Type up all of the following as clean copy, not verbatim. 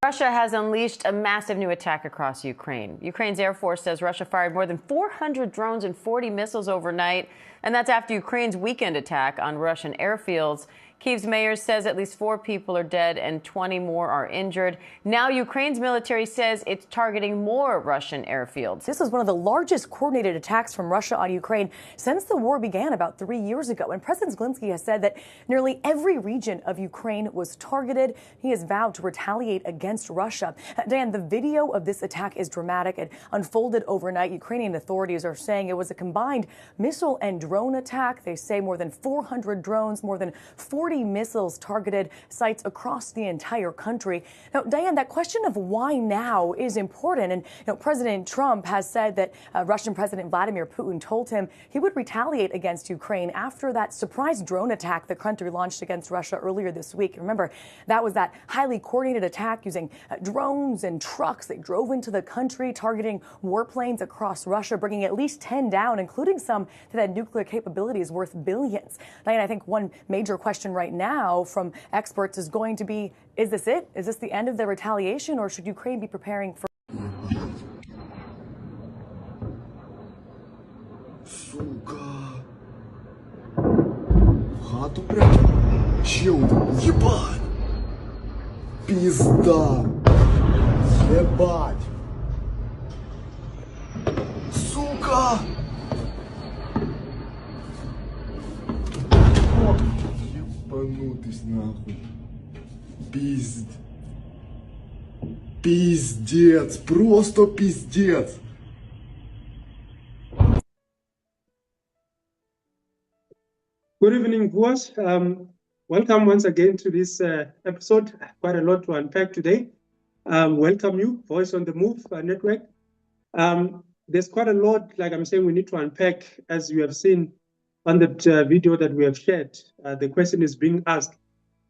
Russia has unleashed a massive new attack across Ukraine. Ukraine's Air Force says Russia fired more than 400 drones and 40 missiles overnight, and that's after Ukraine's weekend attack on Russian airfields. Kyiv's mayor says at least 4 people are dead and 20 more are injured. Now Ukraine's military says it's targeting more Russian airfields. This is one of the largest coordinated attacks from Russia on Ukraine since the war began about 3 years ago. And President Zelensky has said that nearly every region of Ukraine was targeted. He has vowed to retaliate against Russia. Dan, the video of this attack is dramatic. It unfolded overnight. Ukrainian authorities are saying it was a combined missile and drone attack. They say more than 400 drones, more than 40 missiles targeted sites across the entire country. Now, Diane, that question of why now is important. And President Trump has said that Russian President Vladimir Putin told him he would retaliate against Ukraine after that surprise drone attack the country launched against Russia earlier this week. Remember, that was that highly coordinated attack using drones and trucks. They drove into the country, targeting warplanes across Russia, bringing at least 10 down, including some that had nuclear capabilities worth billions. Diane, I think one major question right now from experts is going to be, is this it? Is this the end of the retaliation, or should Ukraine be preparing for... Сука. В хату прям. Чел, ебать. Пизда. Ебать. Сука. Ебанутый нахуй. Пиздец. Просто пиздец. Good evening, viewers. Welcome once again to this episode. Quite a lot to unpack today. Welcome you, Voice on the Move network. There's quite a lot, like I'm saying, we need to unpack, as you have seen on the video that we have shared. The question is being asked,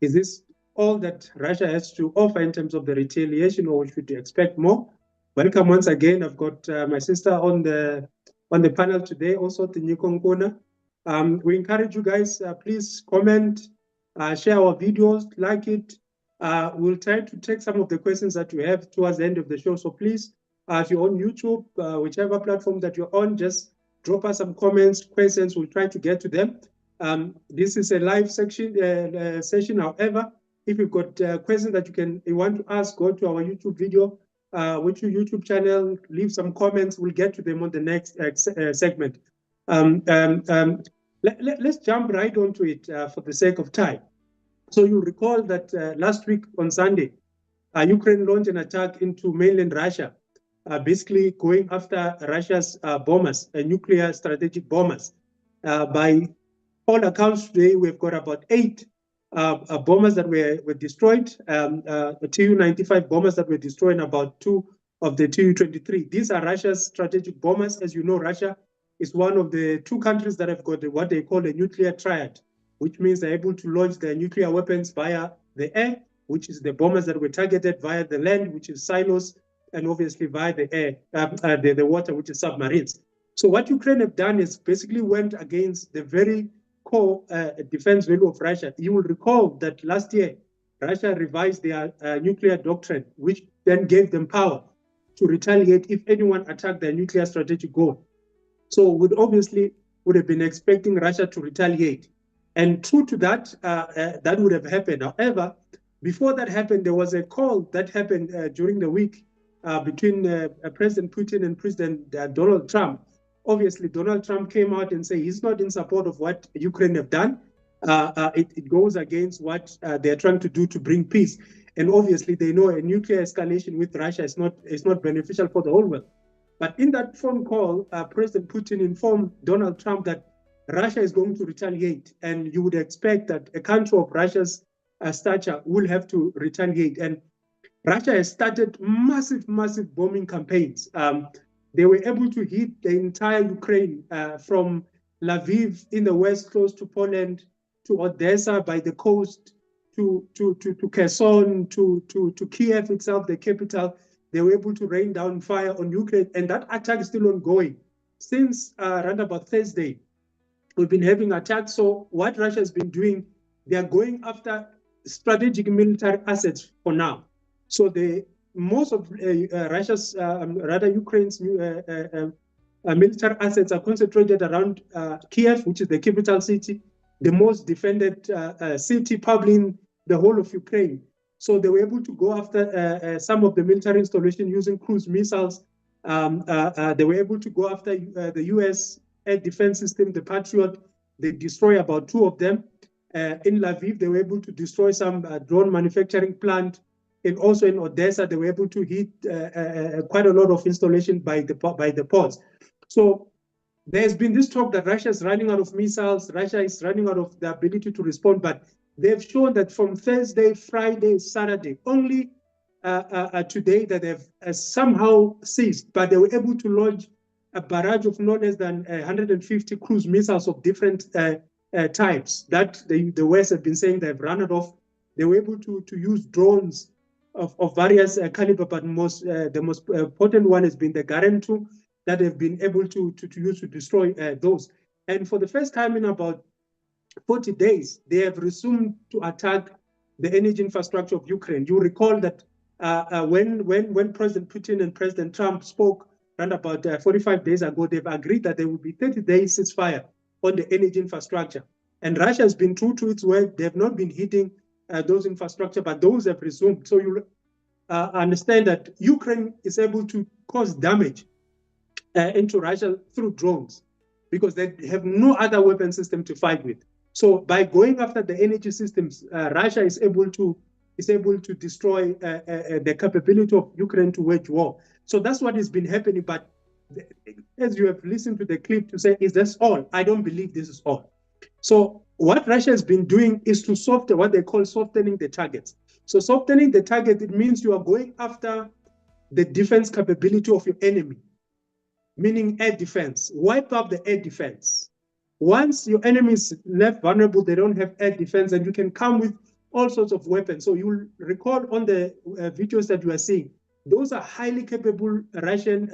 is this all that Russia has to offer in terms of the retaliation, or should you expect more? Welcome once again. I've got my sister on the panel today, also Tinyiko Nkuna. We encourage you guys, please comment, share our videos, like it. We'll try to take some of the questions that you have towards the end of the show. So please, if you're on YouTube, whichever platform that you're on, just drop us some comments, questions. We'll try to get to them. This is a live session. However, if you've got questions that you want to ask, go to our YouTube video, which your YouTube channel, leave some comments. We'll get to them on the next segment. Let's jump right onto it for the sake of time. So you recall that last week on Sunday, Ukraine launched an attack into mainland Russia, basically going after Russia's bombers, nuclear strategic bombers. By all accounts today, we've got about 8 bombers that were destroyed, Tu-95 bombers that were destroyed, and about 2 of the Tu-23. These are Russia's strategic bombers. As you know, Russia is one of the 2 countries that have got what they call a nuclear triad, which means they're able to launch their nuclear weapons via the air, which is the bombers that were targeted, via the land, which is silos, and obviously via the air, the water, which is submarines. So what Ukraine have done is basically went against the very core defense value of Russia. You will recall that last year, Russia revised their nuclear doctrine, which then gave them power to retaliate if anyone attacked their nuclear strategic goal. So we obviously would have been expecting Russia to retaliate. And true to that, that would have happened. However, before that happened, there was a call that happened during the week between President Putin and President Donald Trump. Obviously, Donald Trump came out and said he's not in support of what Ukraine have done. It goes against what they're trying to do to bring peace. And obviously, they know a nuclear escalation with Russia is not beneficial for the whole world. But in that phone call, President Putin informed Donald Trump that Russia is going to retaliate. And you would expect that a country of Russia's stature will have to retaliate. And Russia has started massive bombing campaigns. They were able to hit the entire Ukraine from Lviv in the west, close to Poland, to Odessa by the coast, to Kherson, to Kiev itself, the capital. They were able to rain down fire on Ukraine, and that attack is still ongoing. Since around about Thursday, we've been having attacks. So what Russia has been doing, they are going after strategic military assets for now. So most of Russia's, rather Ukraine's military assets are concentrated around Kiev, which is the capital city, the most defended city probably in the whole of Ukraine. So they were able to go after some of the military installation using cruise missiles. They were able to go after the U.S. air defense system, the Patriot. They destroy about 2 of them. In Lviv, they were able to destroy some drone manufacturing plant. And also in Odessa, they were able to hit quite a lot of installation by the ports. So there's been this talk that Russia is running out of missiles, Russia is running out of the ability to respond, but they've shown that from Thursday, Friday, Saturday, only today that they've somehow ceased, but they were able to launch a barrage of no less than 150 cruise missiles of different types that the West have been saying they've run out of. They were able to use drones of various caliber, but the most potent one has been the Garen 2 that they've been able to use to destroy those. And for the first time in about 40 days, they have resumed to attack the energy infrastructure of Ukraine. You recall that when President Putin and President Trump spoke around about 45 days ago, they've agreed that there will be 30 days ceasefire on the energy infrastructure. And Russia has been true to its word. They have not been hitting those infrastructure, but those have resumed. So you understand that Ukraine is able to cause damage into Russia through drones because they have no other weapon system to fight with. So by going after the energy systems, Russia is able to destroy the capability of Ukraine to wage war. So that's what has been happening. But as you have listened to the clip to say, is this all? I don't believe this is all. So what Russia has been doing is to soften what they call softening the targets. So softening the target, it means you are going after the defense capability of your enemy, meaning air defense. Wipe up the air defense. Once your enemy is left vulnerable, they don't have air defense, and you can come with all sorts of weapons. So you'll recall on the videos that you are seeing, those are highly capable Russian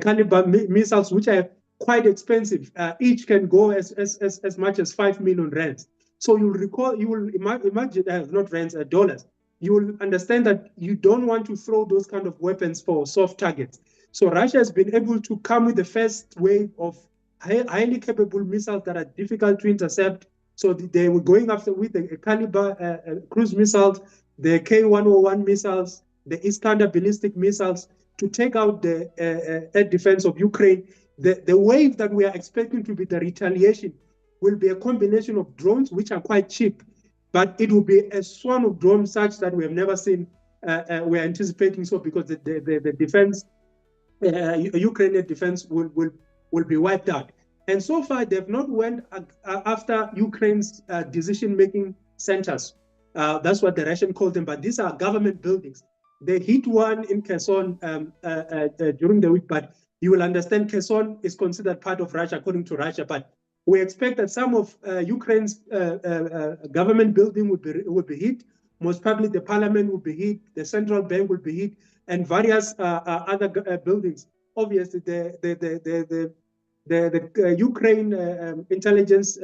caliber missiles, which are quite expensive. Each can go as much as 5 million rands. So you'll recall, you will imagine, not rands, dollars. You will understand that you don't want to throw those kind of weapons for soft targets. So Russia has been able to come with the first wave of highly capable missiles that are difficult to intercept. So they were going after with the caliber cruise missiles, the K-101 missiles, the Iskander ballistic missiles to take out the air defense of Ukraine. The wave that we are expecting to be the retaliation will be a combination of drones, which are quite cheap, but it will be a swarm of drones such that we have never seen. We're anticipating so because the defense, Ukrainian defense will be wiped out. And so far, they've not went after Ukraine's decision-making centers. That's what the Russians call them, but these are government buildings. They hit one in Kherson during the week, but you will understand Kherson is considered part of Russia, according to Russia. But we expect that some of Ukraine's government building will be hit. Most probably the parliament will be hit, the central bank will be hit, and various other buildings. Obviously, the Ukraine intelligence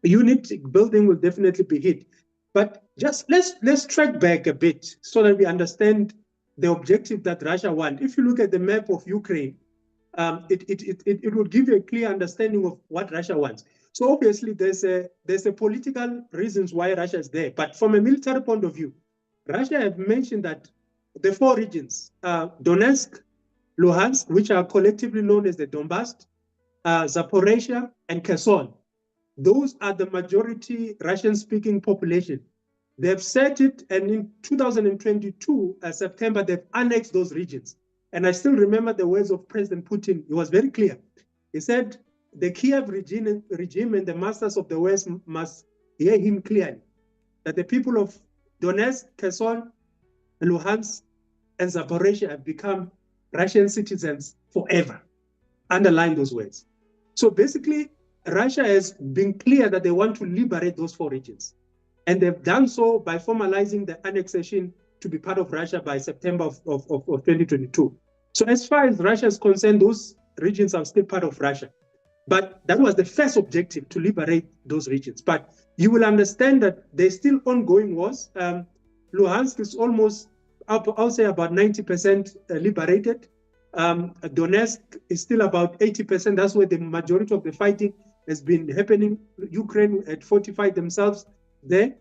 unit building will definitely be hit. But just let's track back a bit so that we understand the objective that Russia wants. If you look at the map of Ukraine, it will give you a clear understanding of what Russia wants. So obviously there's a political reasons why Russia is there. But from a military point of view, Russia have mentioned that the 4 regions, Donetsk, Luhansk, which are collectively known as the Donbass, Zaporizhia, and Kherson. Those are the majority Russian-speaking population. They've set it, and in 2022, September, they've annexed those regions. And I still remember the words of President Putin. He was very clear. He said, the Kiev regime and the masters of the West must hear him clearly, that the people of Donetsk, Kherson, Luhansk, and Zaporizhia have become Russian citizens forever. Underline those words. So basically, Russia has been clear that they want to liberate those 4 regions. And they've done so by formalizing the annexation to be part of Russia by September of 2022. So as far as Russia is concerned, those regions are still part of Russia. But that was the first objective, to liberate those regions. But you will understand that there's still ongoing wars. Luhansk is almost, I'll say about 90% liberated. Donetsk is still about 80%. That's where the majority of the fighting has been happening. Ukraine had fortified themselves there.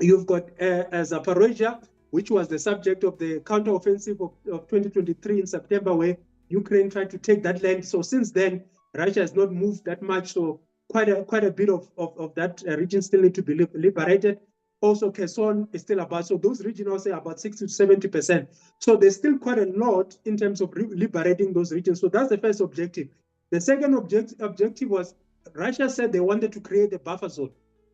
You've got Zaporozhye, which was the subject of the counteroffensive of 2023 in September, where Ukraine tried to take that land. So since then, Russia has not moved that much. So quite a bit of that region still need to be liberated. Also, Kherson is still about, so those regions I'll say about 60 to 70%. So there's still quite a lot in terms of liberating those regions. So that's the first objective. The second objective was Russia said they wanted to create a buffer zone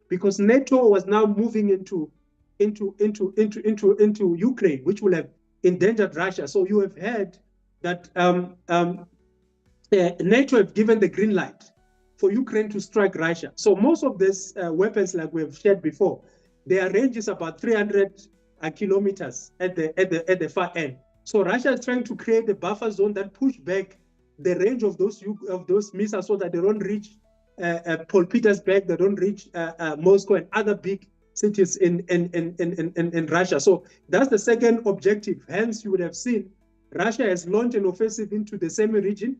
because NATO was now moving into Ukraine, which will have endangered Russia. So you have heard that NATO have given the green light for Ukraine to strike Russia. So most of these weapons, like we have shared before, their range is about 300 kilometers at the far end. So Russia is trying to create a buffer zone that push back the range of those missiles so that they don't reach St. Petersburg, they don't reach Moscow and other big cities in Russia. So that's the second objective. Hence, you would have seen Russia has launched an offensive into the same region,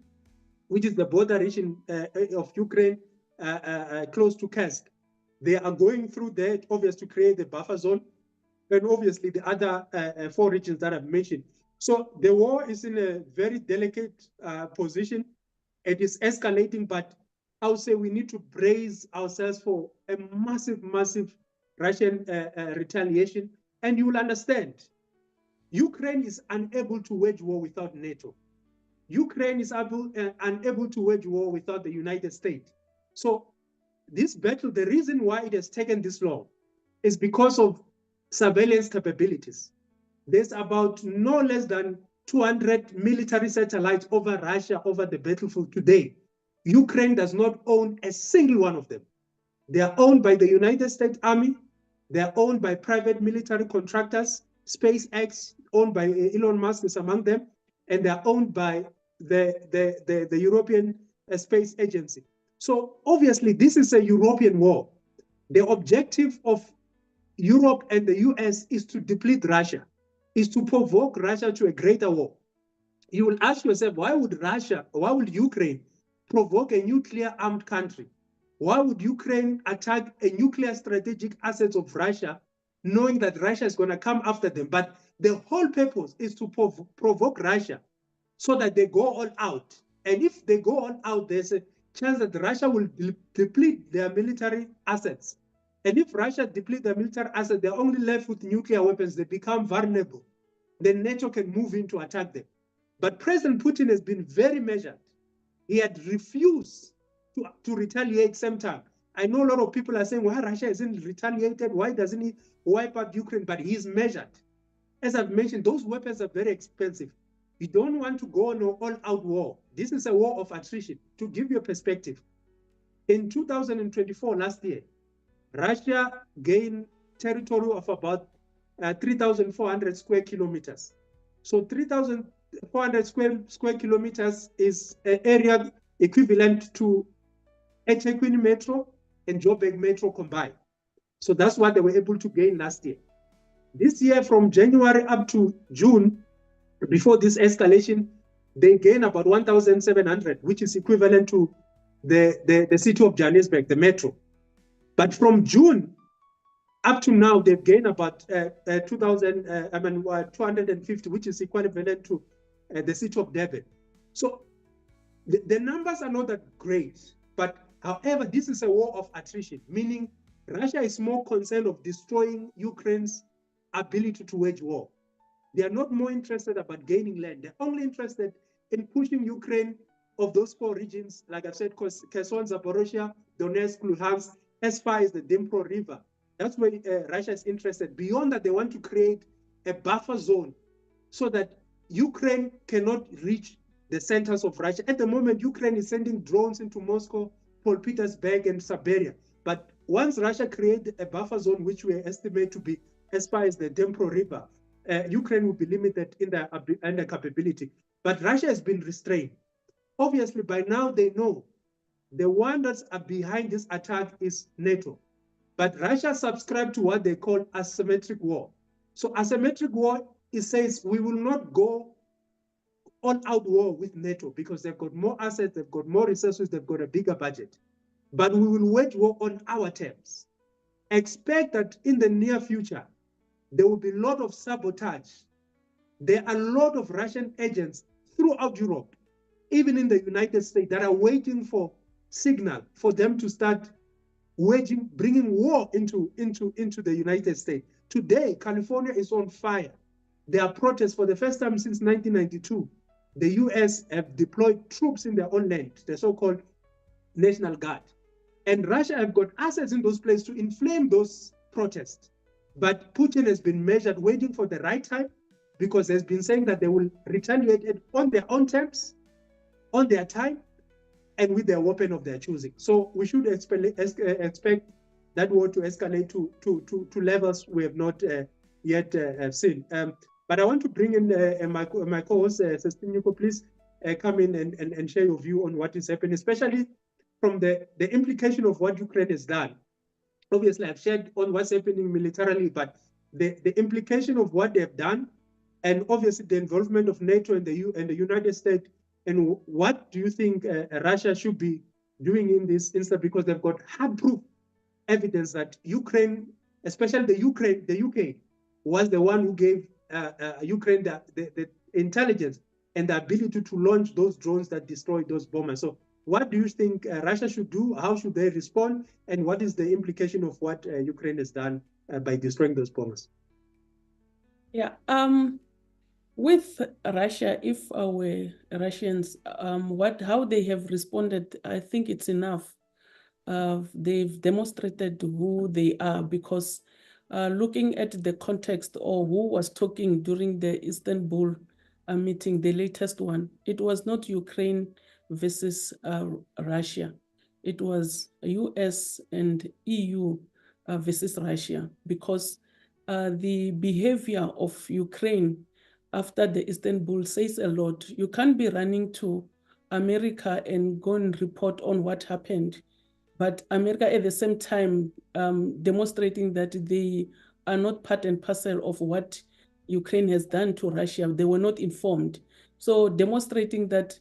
which is the border region of Ukraine, close to Kursk. They are going through that, obviously, to create the buffer zone, and obviously the other 4 regions that I've mentioned. So the war is in a very delicate position. It is escalating, but I would say we need to brace ourselves for a massive, massive Russian retaliation. And you will understand, Ukraine is unable to wage war without NATO. Ukraine is unable to wage war without the United States. So this battle, the reason why it has taken this long is because of surveillance capabilities. There's about no less than 200 military satellites over Russia, over the battlefield today. Ukraine does not own a single one of them. They are owned by the United States Army. They are owned by private military contractors. SpaceX, owned by Elon Musk, is among them. And they are owned by the European Space Agency. So obviously, this is a European war. The objective of Europe and the US is to deplete Russia, is to provoke Russia to a greater war. You will ask yourself, why would Ukraine provoke a nuclear armed country? Why would Ukraine attack a nuclear strategic assets of Russia, knowing that Russia is going to come after them? But the whole purpose is to provoke Russia so that they go all out. And if they go all out, there's a chance that Russia will deplete their military assets. And if Russia depletes their military assets, they're only left with nuclear weapons. They become vulnerable. Then NATO can move in to attack them. But President Putin has been very measured. He had refused to retaliate same time. I know a lot of people are saying, why Russia isn't retaliated? Why doesn't he wipe out Ukraine? But he's measured. As I've mentioned, those weapons are very expensive. You don't want to go on an all-out war. This is a war of attrition. To give you a perspective, in 2024, last year, Russia gained territory of about 3,400 square kilometers. So 3,400 square kilometers is an area equivalent to Etequini Metro and Joburg Metro combined. So that's what they were able to gain last year. This year, from January up to June, before this escalation, they gained about 1,700, which is equivalent to the city of Johannesburg, the metro. But from June up to now, they've gained about 250, which is equivalent to the city of Durban. So the numbers are not that great, but however, this is a war of attrition, meaning Russia is more concerned of destroying Ukraine's ability to wage war. They are not more interested about gaining land. They're only interested in pushing Ukraine of those 4 regions, like I've said, Kherson, Zaporozhye, Donetsk, Luhansk, as far as the Dnipro River. That's where Russia is interested. Beyond that, they want to create a buffer zone so that Ukraine cannot reach the centers of Russia. At the moment, Ukraine is sending drones into Moscow, St. Petersburg, and Siberia. But once Russia creates a buffer zone, which we estimate to be as far as the Dnipro River, Ukraine will be limited in their capability. But Russia has been restrained. Obviously, by now they know the one that's behind this attack is NATO. But Russia subscribed to what they call asymmetric war. So asymmetric war, it says we will not go all-out war with NATO because they've got more assets, they've got more resources, they've got a bigger budget. But we will wage war on our terms. Expect that in the near future, there will be a lot of sabotage. There are a lot of Russian agents throughout Europe, even in the United States, that are waiting for signal for them to start bringing war into the United States. Today, California is on fire. There are protests for the first time since 1992. The US have deployed troops in their own land, the so-called National Guard. And Russia have got assets in those places to inflame those protests. But Putin has been measured, waiting for the right time, because there's been saying that they will retaliate it on their own terms, on their time, and with their weapon of their choosing. So we should expect that war to escalate to levels we have not yet seen. But I want to bring in my co-host, Tinyiko, please come in and share your view on what is happening, especially from the implication of what Ukraine has done. Obviously, I've shared on what's happening militarily, but the implication of what they've done, and obviously the involvement of NATO and the United States, and what do you think Russia should be doing in this instance? Because they've got hard proof evidence that Ukraine, especially the UK, was the one who gave Ukraine the intelligence and the ability to launch those drones that destroyed those bombers. So what do you think Russia should do? How should they respond? And what is the implication of what Ukraine has done by destroying those bombers? Yeah. With Russia, if our Russians, how they have responded, I think it's enough. They've demonstrated who they are, because looking at the context or who was talking during the Istanbul meeting, the latest one, it was not Ukraine versus Russia. It was US and EU versus Russia, because the behavior of Ukraine after the Istanbul says a lot. You can't be running to America and go and report on what happened, but America at the same time demonstrating that they are not part and parcel of what Ukraine has done to Russia. They were not informed. So demonstrating that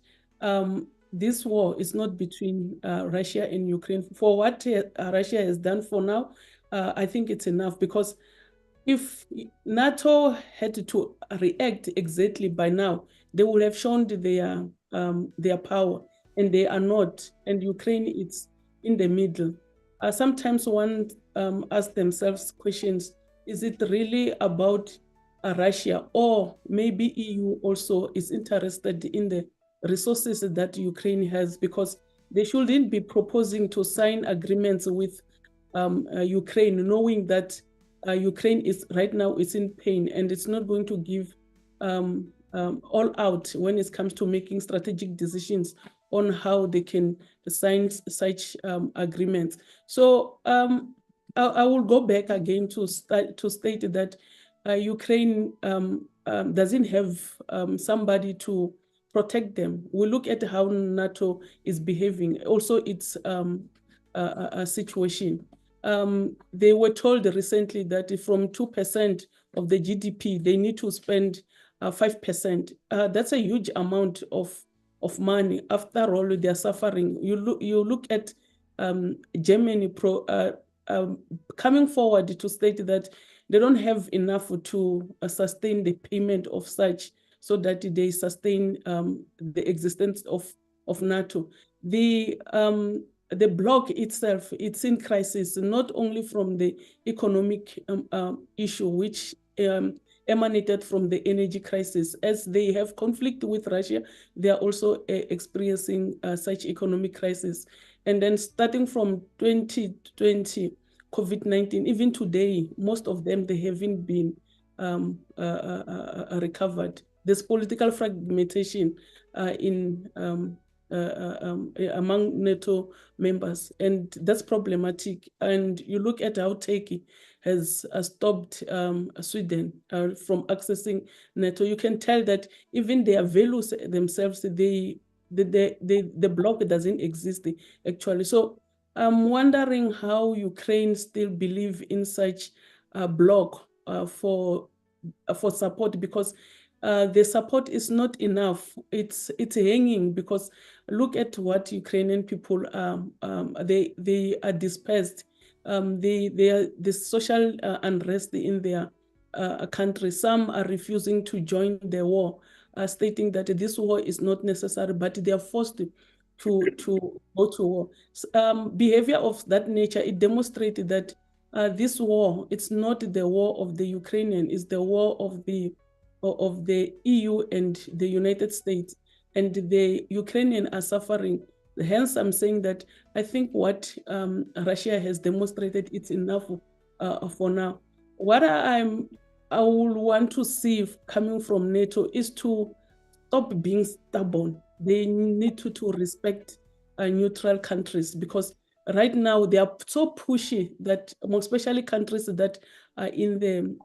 this war is not between Russia and Ukraine. For what Russia has done for now, I think it's enough, because if NATO had to react exactly by now, they would have shown their power, and they are not. And Ukraine is in the middle. Sometimes one asks themselves questions: is it really about Russia, or maybe EU also is interested in the resources that Ukraine has? Because they shouldn't be proposing to sign agreements with Ukraine, knowing that Ukraine is right now is in pain, and it's not going to give all out when it comes to making strategic decisions on how they can sign such agreements. So I will go back again to state that Ukraine doesn't have somebody to protect them. We look at how NATO is behaving, also its situation. They were told recently that from 2% of the GDP, they need to spend 5%. That's a huge amount of money. After all, they are suffering. You look at Germany coming forward to state that they don't have enough to sustain the payment of such, so that they sustain the existence of NATO. The bloc itself, it's in crisis, not only from the economic issue, which emanated from the energy crisis. As they have conflict with Russia, they are also experiencing such economic crisis. And then starting from 2020, COVID-19, even today, most of them, they haven't been recovered. There's political fragmentation among NATO members, and that's problematic. And you look at how Turkey has stopped Sweden from accessing NATO. You can tell that even their values themselves, the bloc doesn't exist actually. So I'm wondering how Ukraine still believe in such a bloc for for support, because the support is not enough. It's hanging, because look at what Ukrainian people they are dispersed. The social unrest in their country. Some are refusing to join the war, stating that this war is not necessary, but they are forced to go to war. Behavior of that nature, it demonstrated that this war, it's not the war of the Ukrainian, it's the war of the EU and the United States, and the Ukrainian are suffering. Hence, I'm saying that I think what Russia has demonstrated, it's enough for now. What I will want to see coming from NATO is to stop being stubborn. They need to respect neutral countries, because right now they are so pushy that, especially countries that are in the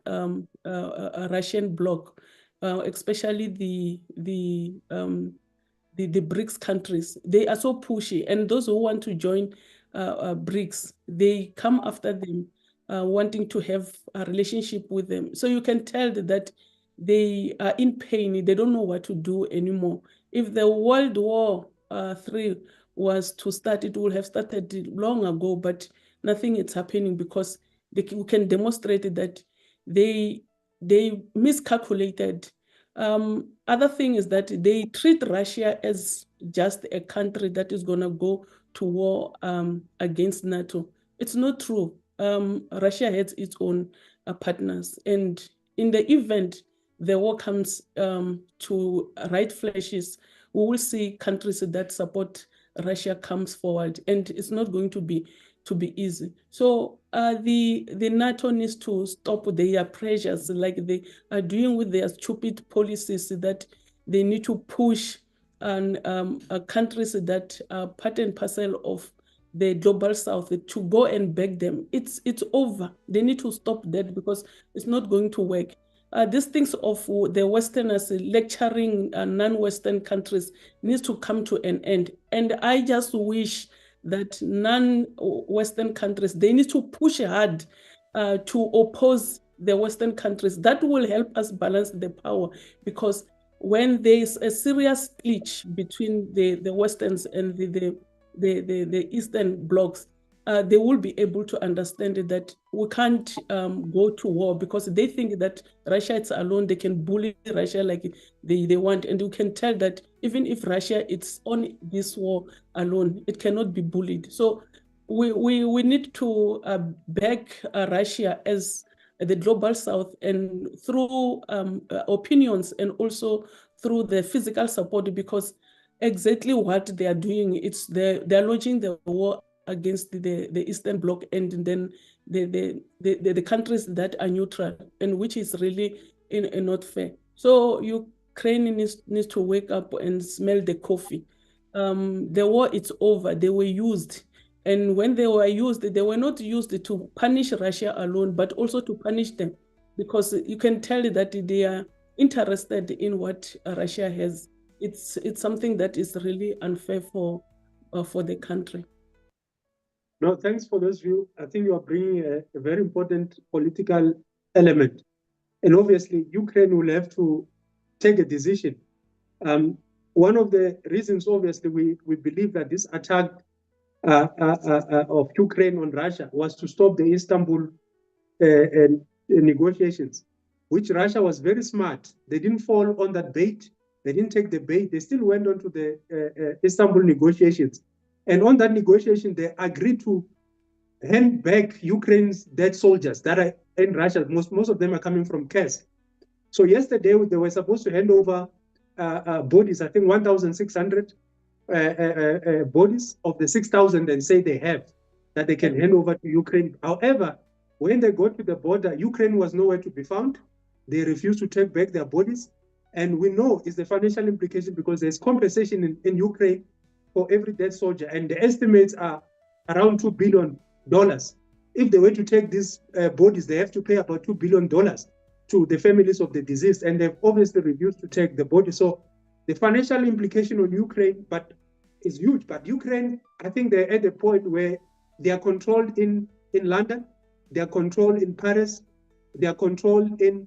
Russian bloc, especially the BRICS countries. They are so pushy, and those who want to join BRICS, they come after them, wanting to have a relationship with them. So you can tell that they are in pain. They don't know what to do anymore. If the World War III was to start, it would have started long ago, but nothing is happening, because we can demonstrate that they miscalculated. Other thing is that they treat Russia as just a country that is going to go to war against NATO. It's not true. Russia has its own partners, and in the event the war comes to right flashes, we will see countries that support Russia comes forward, and it's not going to be easy. So the NATO needs to stop their pressures, like they are doing with their stupid policies, that they need to push on countries that are part and parcel of the global south to go and beg them. It's over. They need to stop that, because it's not going to work. These things of the Westerners lecturing non-Western countries needs to come to an end. And I just wish that non-Western countries, they need to push hard to oppose the Western countries. That will help us balance the power, because when there is a serious glitch between the Westerns and the Eastern blocs, they will be able to understand that we can't go to war, because they think that Russia is alone, they can bully Russia like they want. And you can tell that even if Russia is on this war alone, it cannot be bullied. So we need to back Russia as the global south, and through opinions, and also through the physical support, because exactly what they are doing, it's they're launching the war against the Eastern Bloc, and then the countries that are neutral, and which is really not fair. So Ukraine needs to wake up and smell the coffee. The war, it's over. They were used. And when they were used, they were not used to punish Russia alone, but also to punish them, because you can tell that they are interested in what Russia has. It's something that is really unfair for the country. No, thanks for those views. I think you are bringing a very important political element. And obviously, Ukraine will have to take a decision. One of the reasons, obviously, we believe that this attack of Ukraine on Russia was to stop the Istanbul negotiations, which Russia was very smart. They didn't fall on that bait. They didn't take the bait. They still went on to the Istanbul negotiations. And on that negotiation, they agreed to hand back Ukraine's dead soldiers that are in Russia. Most of them are coming from Kursk. So yesterday, they were supposed to hand over bodies, I think 1,600 bodies of the 6,000, and say they have, that they can hand over to Ukraine. However, when they got to the border, Ukraine was nowhere to be found. They refused to take back their bodies. And we know it's the financial implication, because there's compensation in Ukraine for every dead soldier. And the estimates are around $2 billion. If they were to take these bodies, they have to pay about $2 billion to the families of the deceased. And they've obviously refused to take the body. So the financial implication on Ukraine is huge. But Ukraine, I think they're at a point where they are controlled in London, they are controlled in Paris, they are controlled in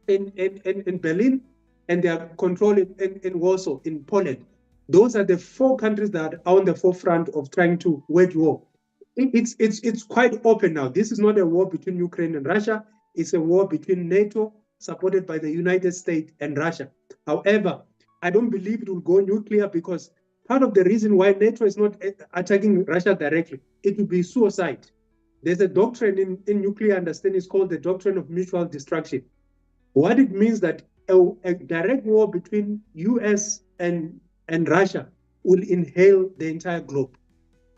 in Berlin, and they are controlled in Warsaw, in Poland. Those are the 4 countries that are on the forefront of trying to wage war. It's quite open now. This is not a war between Ukraine and Russia. It's a war between NATO, supported by the United States, and Russia. However, I don't believe it will go nuclear, because part of the reason why NATO is not attacking Russia directly, it would be suicide. There's a doctrine in nuclear understanding, it's called the doctrine of mutual destruction. What it means that a direct war between US and Russia will inhale the entire globe.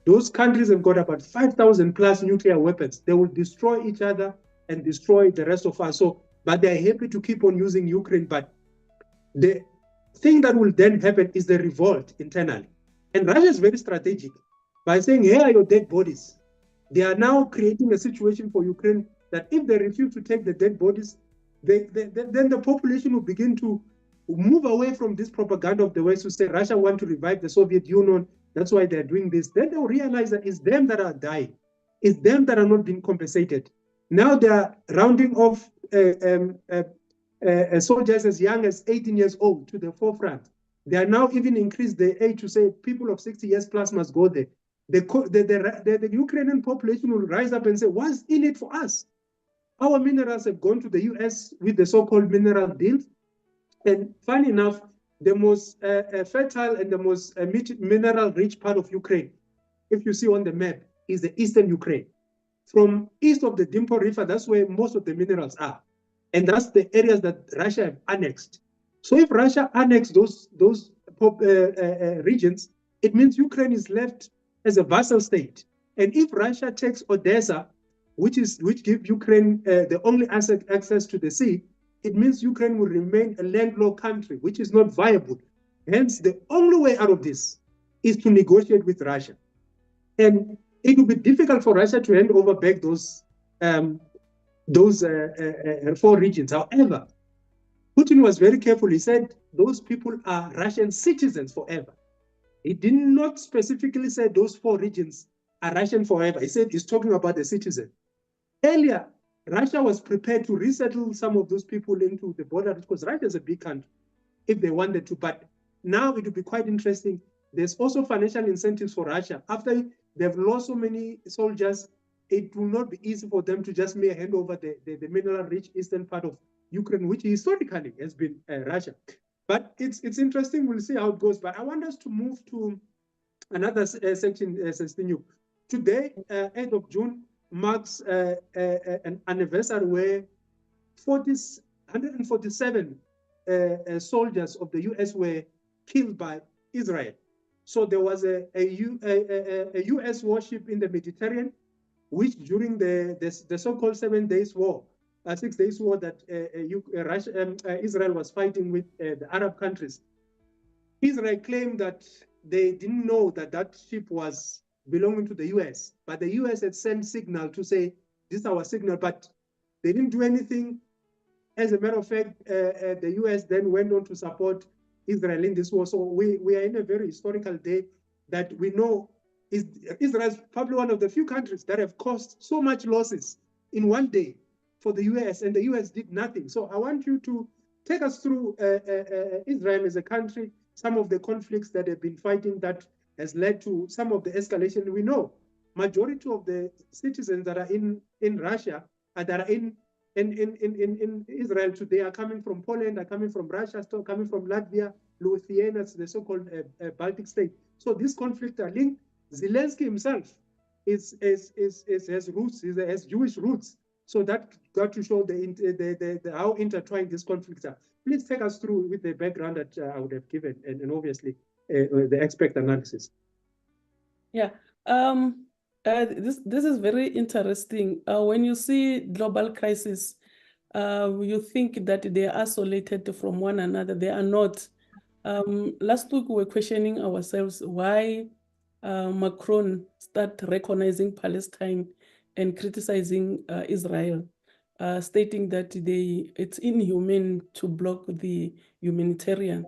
Those countries have got about 5,000 plus nuclear weapons. They will destroy each other and destroy the rest of us. So, but they're happy to keep on using Ukraine. But the thing that will then happen is the revolt internally. And Russia is very strategic. By saying, here are your dead bodies, they are now creating a situation for Ukraine that if they refuse to take the dead bodies, then the population will begin to move away from this propaganda of the West to say Russia wants to revive the Soviet Union. That's why they're doing this. Then they'll realize that it's them that are dying. It's them that are not being compensated. Now they are rounding off soldiers as young as 18 years old to the forefront. They are now even increased the age to say people of 60 years plus must go there. The Ukrainian population will rise up and say, what's in it for us? Our minerals have gone to the US with the so-called mineral deals. And funny enough, the most fertile and the most mineral-rich part of Ukraine, if you see on the map, is the eastern Ukraine. From east of the Dnipro River, that's where most of the minerals are. And that's the areas that Russia have annexed. So if Russia annexed those regions, it means Ukraine is left as a vassal state. And if Russia takes Odessa, which gives Ukraine the only access to the sea, it means Ukraine will remain a landlocked country, which is not viable. Hence, the only way out of this is to negotiate with Russia. And it will be difficult for Russia to hand over back those 4 regions. However, Putin was very careful. He said those people are Russian citizens forever. He did not specifically say those 4 regions are Russian forever. He said he's talking about the citizen. Earlier, Russia was prepared to resettle some of those people into the border, because Russia is a big country if they wanted to. But now it will be quite interesting. There's also financial incentives for Russia. After they've lost so many soldiers, it will not be easy for them to just mere hand over the mineral-rich eastern part of Ukraine, which historically has been Russia. But it's interesting. We'll see how it goes. But I want us to move to another section, Sestinyu. Today, 8th of June, marks an anniversary where 147 soldiers of the US were killed by Israel. So there was a US warship in the Mediterranean, which during the so-called 7 days war, 6 days war that Israel was fighting with the Arab countries, Israel claimed that they didn't know that that ship was belonging to the US, but the US had sent signal to say, this is our signal, but they didn't do anything. As a matter of fact, the US then went on to support Israel in this war. So we are in a very historical day that we know Israel is probably one of the few countries that have caused so much losses in one day for the US, and the US did nothing. So I want you to take us through Israel as a country, some of the conflicts that have been fighting that has led to some of the escalation. We know majority of the citizens that are in Russia, that are in Israel today, are coming from Poland, are coming from Russia, still coming from Latvia, Lithuania, the so-called Baltic state. So these conflicts are linked. Zelensky himself has roots, has Jewish roots. So that got to show how intertwined these conflicts are. Please take us through with the background that I would have given, and obviously the expert analysis. Yeah, this is very interesting. When you see global crisis, you think that they are isolated from one another. They are not. Last week we were questioning ourselves why Macron started recognizing Palestine and criticizing Israel, stating that it's inhumane to block the humanitarian.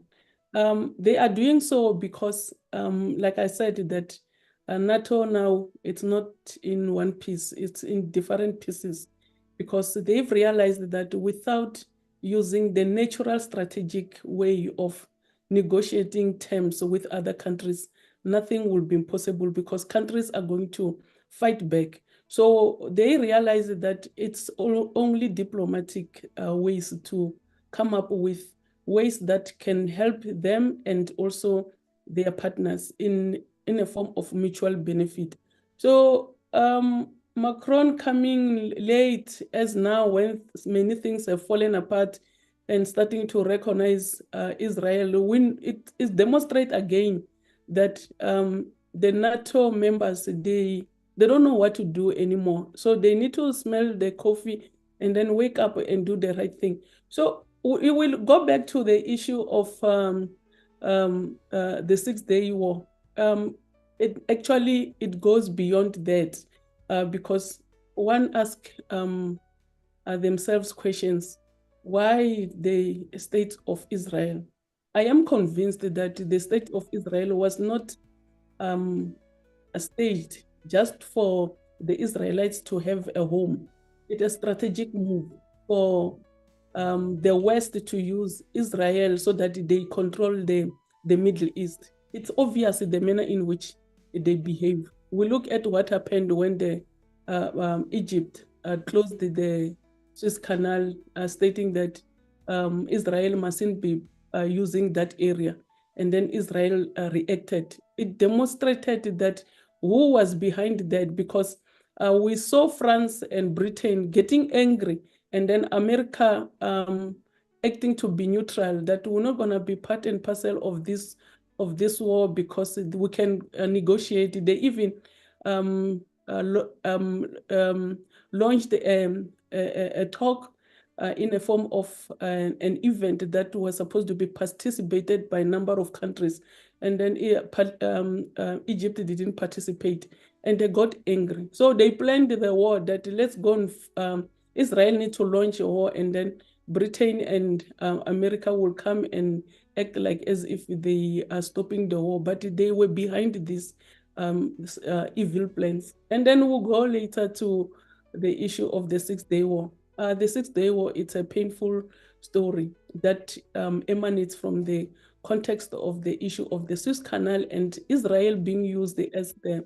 They are doing so because, like I said, that NATO now, it's not in one piece, it's in different pieces, because they've realized that without using the natural strategic way of negotiating terms with other countries, nothing will be possible because countries are going to fight back. So they realize that it's only diplomatic ways to come up with ways that can help them and also their partners in a form of mutual benefit. So Macron coming late as now when many things have fallen apart and starting to recognize Israel, when it demonstrates again that the NATO members, they don't know what to do anymore. So they need to smell the coffee and then wake up and do the right thing. So we will go back to the issue of the 6-day war. It goes beyond that because one asks themselves questions. Why the state of Israel? I am convinced that the state of Israel was not staged just for the Israelites to have a home. It's a strategic move for the West to use Israel so that they control the Middle East. It's obvious the manner in which they behave. We look at what happened when the Egypt closed the Suez Canal, stating that Israel mustn't be using that area. And then Israel reacted. It demonstrated that who was behind that, because we saw France and Britain getting angry, and then America acting to be neutral, that we're not going to be part and parcel of this war because we can negotiate. They even launched a talk in a form of an event that was supposed to be participated by a number of countries. And then Egypt didn't participate and they got angry. So they planned the war that let's go and Israel needs to launch a war, and then Britain and America will come and act like as if they are stopping the war, but they were behind these evil plans. And then we'll go later to the issue of the 6-day war. The 6-day war, it's a painful story that emanates from the context of the issue of the Suez Canal and Israel being used as the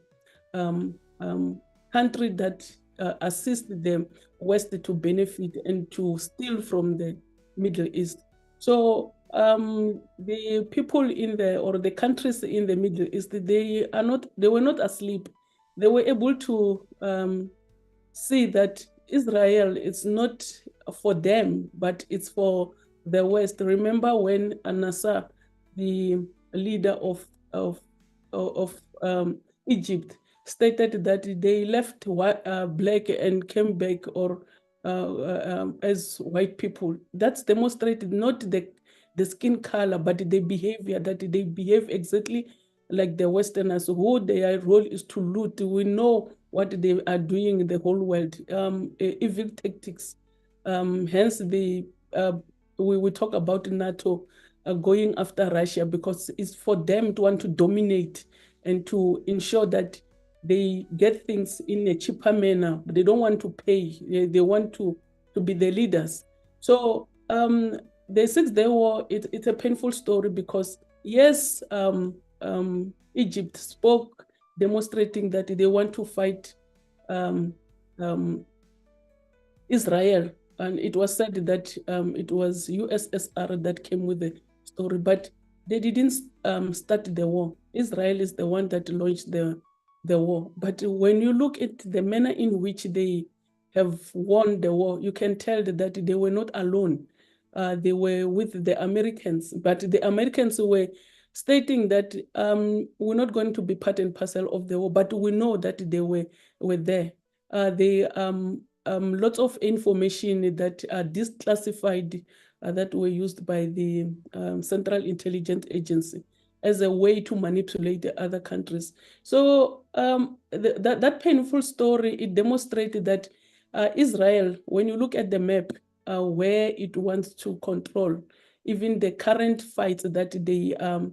country that assists the West to benefit and to steal from the Middle East. So the people in the countries in the Middle East, they were not asleep. They were able to see that Israel is not for them, but it's for the West. Remember when Nasser, the leader of Egypt, stated that they left black and came back or as white people. That's demonstrated not the skin color, but the behavior, that they behave exactly like the Westerners, who their role is to loot. We know what they are doing in the whole world, evil tactics. Hence, we talk about NATO going after Russia because it's for them to want to dominate and to ensure that they get things in a cheaper manner, but they don't want to pay. They want to be the leaders. So the 6-day war, it's a painful story because yes, Egypt spoke, demonstrating that they want to fight Israel. And it was said that it was USSR that came with the story, but they didn't start the war. Israel is the one that launched the war. But when you look at the manner in which they have won the war, you can tell that they were not alone. They were with the Americans, but the Americans were stating that we're not going to be part and parcel of the war, but we know that they were there. Lots of information that are declassified that were used by the Central Intelligence Agency as a way to manipulate the other countries. So that painful story, it demonstrated that Israel, when you look at the map, where it wants to control, even the current fights that they are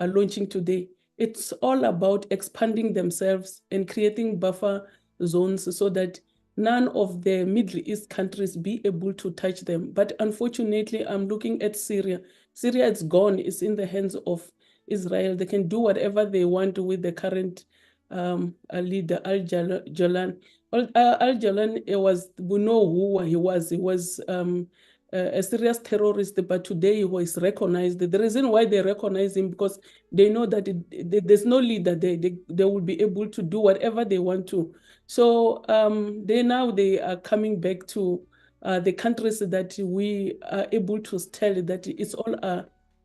launching today, it's all about expanding themselves and creating buffer zones so that none of the Middle East countries be able to touch them. But unfortunately, I'm looking at Syria. Syria is gone. It's in the hands of Israel. They can do whatever they want with the current leader, Al-Jalan. Al-Jalan, we know who he was. He was a serious terrorist, but today he was recognized. The reason why they recognize him because they know that there's no leader. They will be able to do whatever they want to. So they are coming back to the countries that we are able to tell that it's all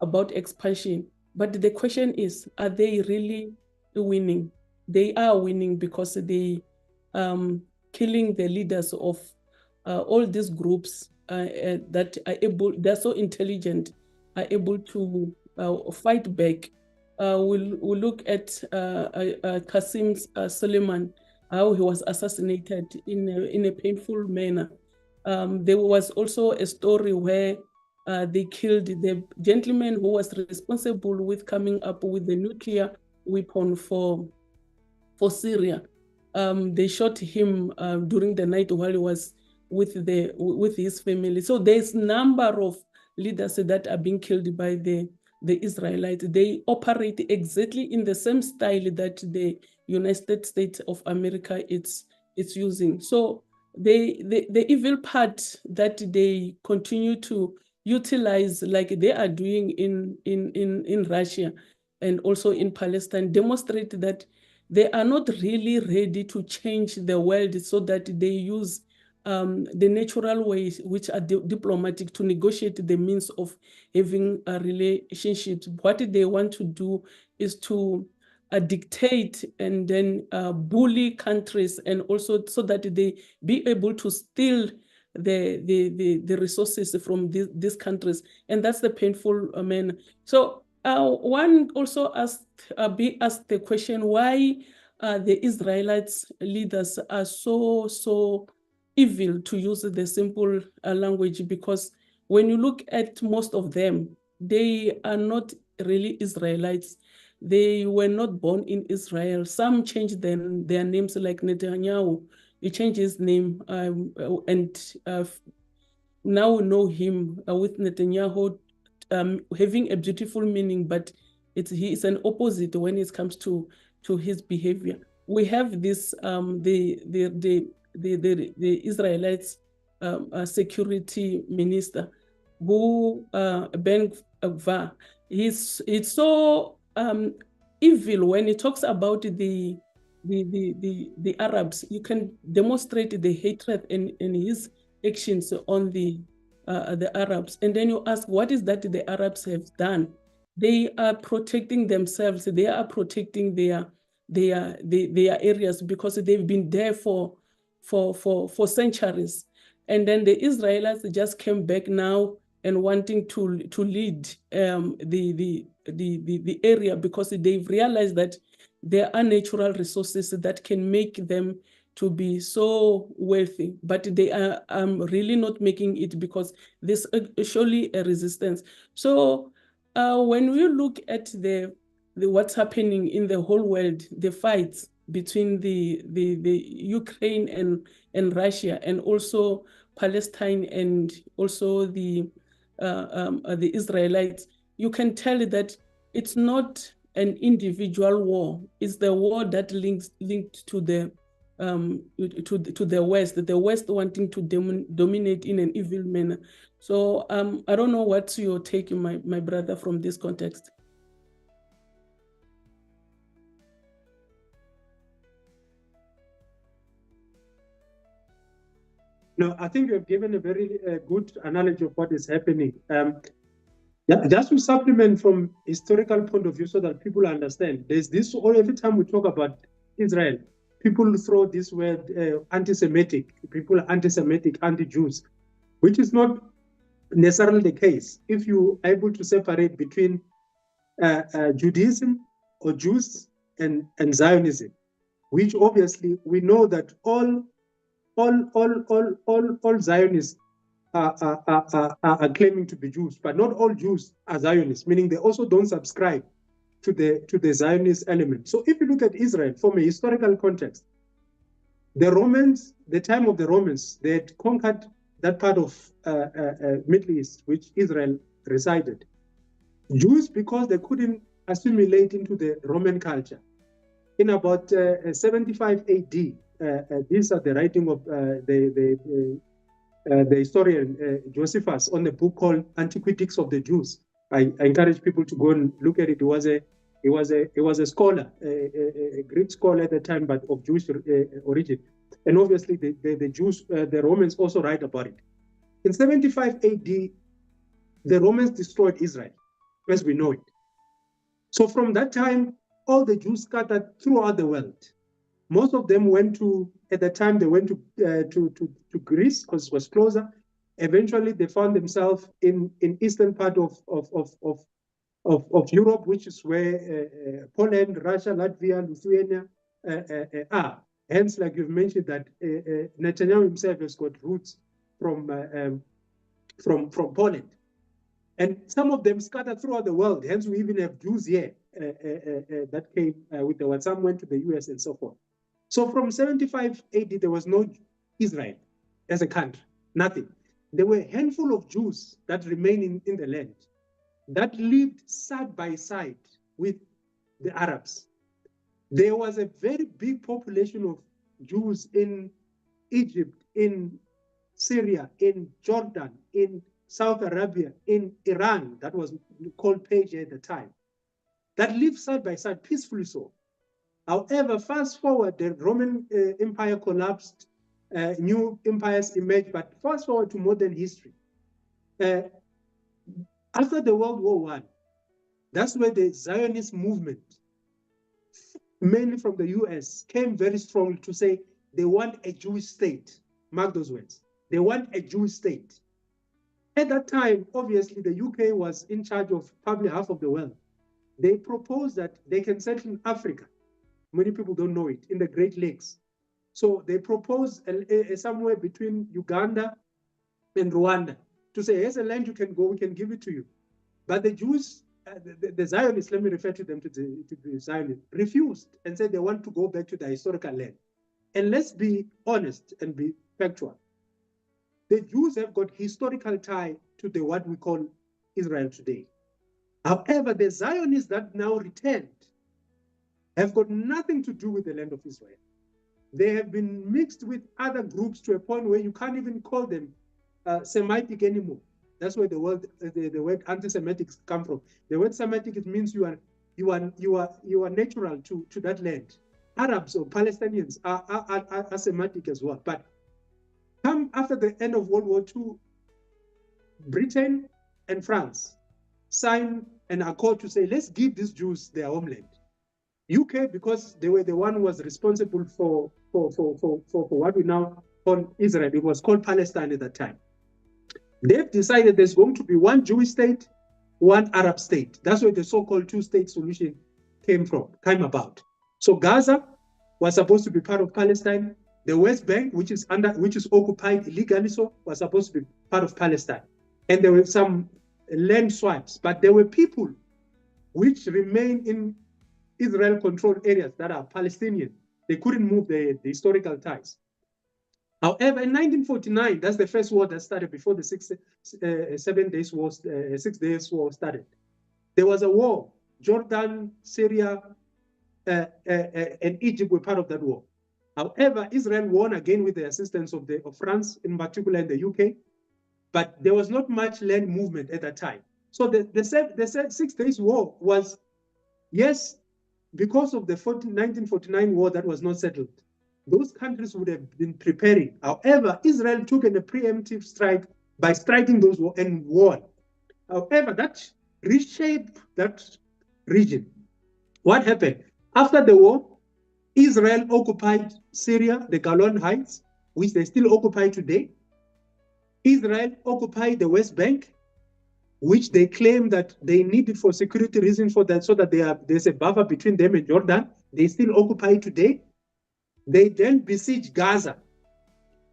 about expansion. But the question is, are they really winning? They are winning because they killing the leaders of all these groups that are able, they're so intelligent, are able to fight back. We'll look at Qasem Soleiman, how he was assassinated in a painful manner. There was also a story where they killed the gentleman who was responsible with coming up with the nuclear weapon for Syria. They shot him during the night while he was with his family. So there's a number of leaders that are being killed by the Israelites. They operate exactly in the same style that the United States of America it's using. So the evil part that they continue to utilize, like they are doing in Russia and also in Palestine, demonstrate that they are not really ready to change the world so that they use the natural ways which are diplomatic to negotiate the means of having a relationship. What they want to do is to dictate and then bully countries, and also so that they be able to steal the resources from these countries. And that's the painful manner. So one also be asked the question why the Israelites leaders are so evil, to use the simple language, because when you look at most of them, they are not really Israelites. They were not born in Israel. Some changed their names, like Netanyahu. He changed his name and now we know him with Netanyahu having a beautiful meaning, but he is an opposite when it comes to his behavior. We have this the Israelites security minister, who Ben Gvir. He's so evil when he talks about the Arabs. You can demonstrate the hatred in his actions on the Arabs. And then you ask, what is that the Arabs have done? They are protecting themselves. They are protecting their areas because they've been there for centuries. And then the Israelites just came back now and wanting to lead the area, because they've realized that there are natural resources that can make them to be so wealthy, but they are really not making it because there's surely a resistance. So when we look at what's happening in the whole world, the fights between the Ukraine and Russia, and also Palestine, and also the Israelites, you can tell that it's not an individual war. It's the war that linked to the West, the West wanting to dominate in an evil manner. So I don't know what's your take, my brother, from this context. No, I think you've given a very good analogy of what is happening. Just to supplement from historical point of view so that people understand, there's this, every time we talk about Israel, people throw this word anti-Semitic, people are anti-Semitic, anti-Jews, which is not necessarily the case. If you are able to separate between Judaism or Jews and Zionism, which obviously we know that all Zionists are claiming to be Jews, but not all Jews are Zionists, meaning they also don't subscribe to the Zionist element. So if you look at Israel from a historical context, The Romans, the time of the Romans, they had conquered that part of Middle East, which Israel resided. Jews, because they couldn't assimilate into the Roman culture, in about 75 AD, these are the writing of the historian Josephus on the book called Antiquities of the Jews. I encourage people to go and look at it. He was a scholar, a Greek scholar at the time, but of Jewish origin. And obviously, the Jews, the Romans also write about it. In 75 AD, the Romans destroyed Israel, as we know it. So from that time, all the Jews scattered throughout the world. Most of them went to, at the time, they went to Greece because it was closer. Eventually, they found themselves in eastern part of Europe, which is where Poland, Russia, Latvia, Lithuania are. Hence, like you've mentioned, that Netanyahu himself has got roots from Poland. And some of them scattered throughout the world. Hence, we even have Jews here that came with the one. Some went to the US and so forth. So from 75 AD, there was no Israel as a country, nothing. There were a handful of Jews that remained in the land that lived side by side with the Arabs. There was a very big population of Jews in Egypt, in Syria, in Jordan, in Saudi Arabia, in Iran, that was called Persia at the time, that lived side by side, peacefully so. However, fast forward, the Roman Empire collapsed, new empires emerged, but fast forward to modern history. After the World War I, that's where the Zionist movement, mainly from the US, came very strongly to say they want a Jewish state. Mark those words. They want a Jewish state. At that time, obviously, the UK was in charge of probably half of the world. They proposed that they can settle in Africa. Many people don't know it, in the Great Lakes. So they proposed somewhere between Uganda and Rwanda to say, here's a land you can go, we can give it to you. But the Jews, the Zionists, let me refer to them to the Zionists, refused and said they want to go back to the historical land. And let's be honest and be factual. The Jews have got historical tie to the what we call Israel today. However, the Zionists that now returned have got nothing to do with the land of Israel. They have been mixed with other groups to a point where you can't even call them Semitic anymore. That's where the word anti-Semitic come from. The word Semitic, it means you are natural to that land. Arabs or Palestinians are Semitic as well. But come after the end of World War II, Britain and France signed an accord to say, let's give these Jews their homeland. UK, because they were the one who was responsible for what we now call Israel. It was called Palestine at that time. They've decided there's going to be one Jewish state, one Arab state. That's where the so-called two-state solution came about. So Gaza was supposed to be part of Palestine. The West Bank, which is occupied illegally, so was supposed to be part of Palestine. And there were some land swaps, but there were people which remain in Israel-controlled areas that are Palestinian. They couldn't move the historical ties. However, in 1949, that's the first war that started before the 6 Days War started. There was a war. Jordan, Syria, and Egypt were part of that war. However, Israel won again with the assistance of France, in particular in the UK, but there was not much land movement at that time. So the 6 Days War was, yes, because of the 1949 war that was not settled. Those countries would have been preparing. However, Israel took a preemptive strike by striking those wars and won. However, that reshaped that region. What happened? After the war, Israel occupied Syria, the Golan Heights, which they still occupy today. Israel occupied the West Bank, which they claim that they needed for security reasons for that, so that there's a buffer between them and Jordan. They still occupy today. They then besieged Gaza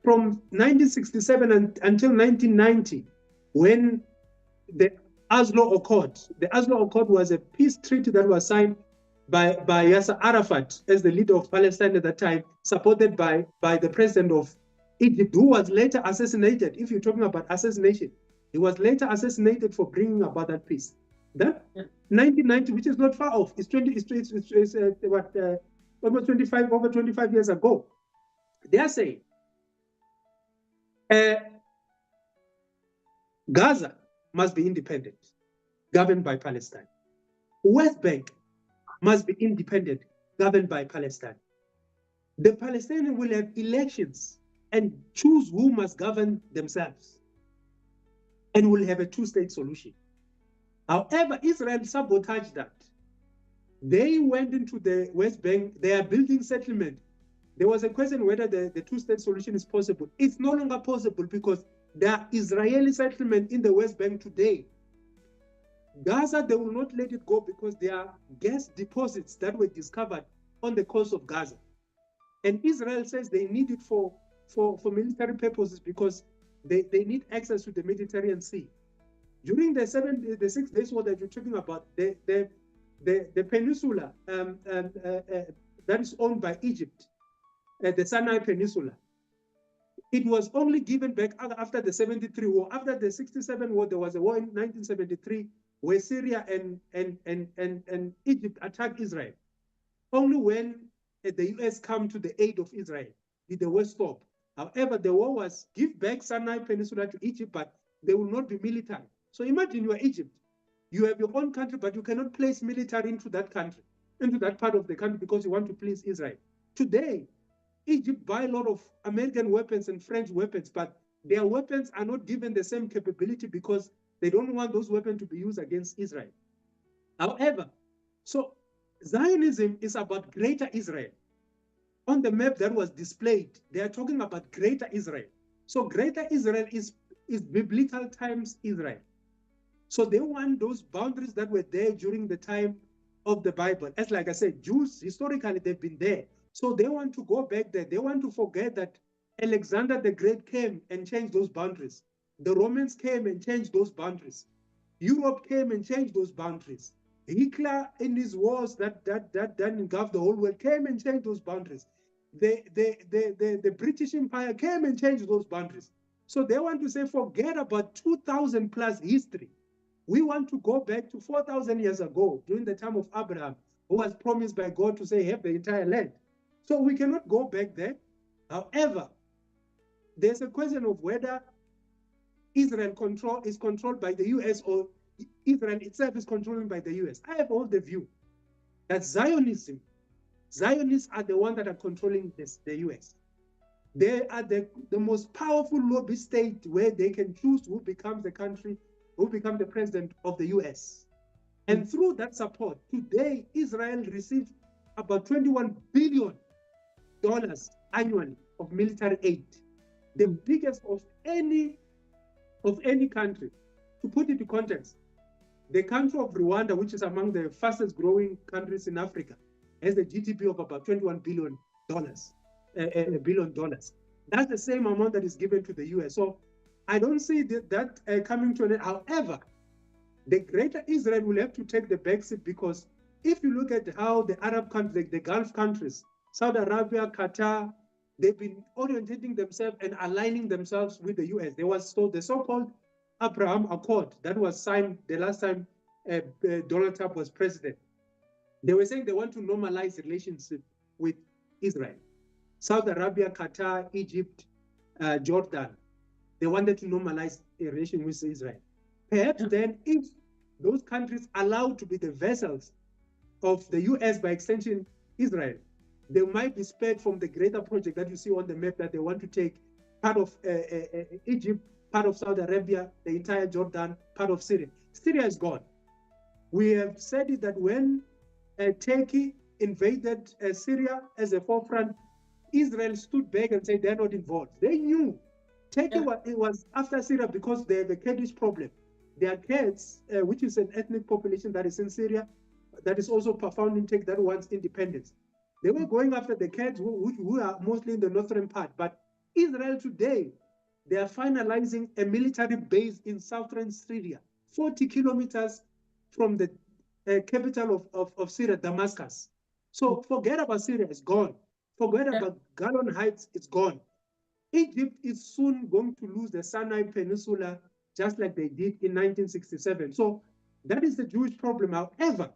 from 1967 until 1990, when the Oslo Accord was a peace treaty that was signed by Yasser Arafat as the leader of Palestine at that time, supported by the president of Egypt, who was later assassinated. If you're talking about assassination, he was later assassinated for bringing about that peace. That 1990, which is not far off, it's almost 25 years ago. They are saying Gaza must be independent, governed by Palestine. West Bank must be independent, governed by Palestine. The Palestinians will have elections and choose who must govern themselves, and will have a two-state solution. However, Israel sabotaged that. They went into the West Bank, they are building settlement. There was a question whether the two-state solution is possible. It's no longer possible because there are Israeli settlement in the West Bank today. Gaza, they will not let it go because there are gas deposits that were discovered on the coast of Gaza. And Israel says they need it for military purposes because they need access to the Mediterranean Sea. During the 6 days war that you're talking about, the peninsula that is owned by Egypt, the Sinai Peninsula, it was only given back after the 73 war. After the 67 war, there was a war in 1973 where Syria and Egypt attacked Israel. Only when the US came to the aid of Israel did the war stop. However, the war was give back Sinai Peninsula to Egypt, but they will not be military. So imagine you are Egypt. You have your own country, but you cannot place military into that country, into that part of the country because you want to please Israel. Today, Egypt buy a lot of American weapons and French weapons, but their weapons are not given the same capability because they don't want those weapons to be used against Israel. However, so Zionism is about greater Israel. On the map that was displayed, they are talking about greater Israel. So greater Israel is biblical times Israel. So they want those boundaries that were there during the time of the Bible. As like I said, Jews, historically, they've been there. So they want to go back there. They want to forget that Alexander the Great came and changed those boundaries. The Romans came and changed those boundaries. Europe came and changed those boundaries. Hitler in his wars that engulfed the whole world came and changed those boundaries. The British Empire came and changed those boundaries. So they want to say, forget about 2,000 plus history. We want to go back to 4,000 years ago, during the time of Abraham, who was promised by God to say, have the entire land. So we cannot go back there. However, there's a question of whether Israel is controlled by the US or Israel itself is controlled by the US. I have all the view that Zionists are the ones that are controlling the US. They are the most powerful lobby state where they can choose who becomes the country, who becomes the president of the US. And through that support, today Israel receives about $21 billion annually of military aid, the biggest of any country. To put it into context, the country of Rwanda, which is among the fastest growing countries in Africa, has a GDP of about $21 billion. $1 billion. That's the same amount that is given to the US. So I don't see that coming to an end. However, the greater Israel will have to take the back seat because if you look at how the Arab countries, the Gulf countries, Saudi Arabia, Qatar, they've been orientating themselves and aligning themselves with the US. There was the so-called Abraham Accord that was signed the last time Donald Trump was president. They were saying they want to normalize relationship with Israel. Saudi Arabia, Qatar, Egypt, Jordan, they wanted to normalize a relation with Israel. Perhaps then, if those countries allowed to be the vessels of the US, by extension, Israel, they might be spared from the greater project that you see on the map that they want to take part of Egypt, part of Saudi Arabia, the entire Jordan, part of Syria. Syria is gone. We have said it that when Turkey invaded Syria as a forefront, Israel stood back and said they're not involved. They knew Turkey was after Syria because they have a Kurdish problem. There are Kurds, which is an ethnic population that is in Syria, that is also profound in Turkey, that wants independence. They were going after the Kurds, who are mostly in the northern part. But Israel today, they are finalizing a military base in southern Syria, 40 kilometers from the capital of Syria, Damascus. So forget about Syria, it's gone. Forget about Golan Heights, it's gone. Egypt is soon going to lose the Sinai Peninsula, just like they did in 1967. So that is the Jewish problem. However,